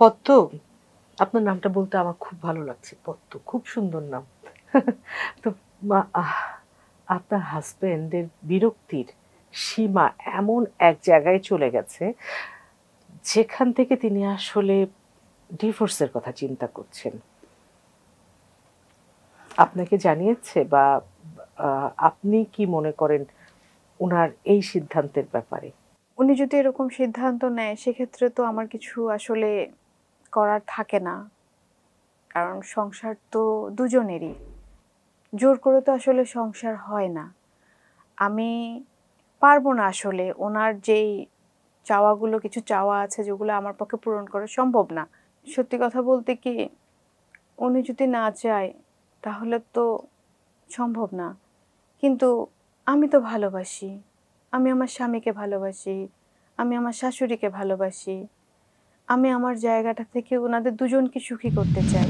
পদ্ম, আপনার নামটা বলতে আমার খুব ভালো লাগছে। পদ্ম, খুব সুন্দর নাম। তো মা আপনার হাসব্যান্ডের বিরক্তির সীমা এমন এক জায়গায় চলে গেছে, যেখান থেকে তিনি আসলে ডিভোর্সের কথা চিন্তা করছেন। আপনাকে জানিয়েছে বা আ আপনি কি মনে করেন উনার এই সিদ্ধান্তের ব্যাপারে? উনি যদি এরকম সিদ্ধান্ত নেয় সেক্ষেত্রে তো আমার কিছু আসলে করার থাকে না। কারণ সংসার তো দুজনেরই। জোর করে তো আসলে সংসার হয় না। আমি পারব না আসলে উনার যেই চাওয়াগুলো কিছু চাওয়া আছে যেগুলো আমার পক্ষে পূরণ করা সম্ভব না। সত্যি কথা বলতে কি উনি যদি না চায় তাহলে তো সম্ভব না। কিন্তু আমি তো ভালোবাসি। আমি আমার স্বামীকে ভালোবাসি। আমি আমার শাশুড়িকে ভালোবাসি। আমি আমার জায়গাটা থেকে উনাদের দুজনকে সুখী করতে চাই।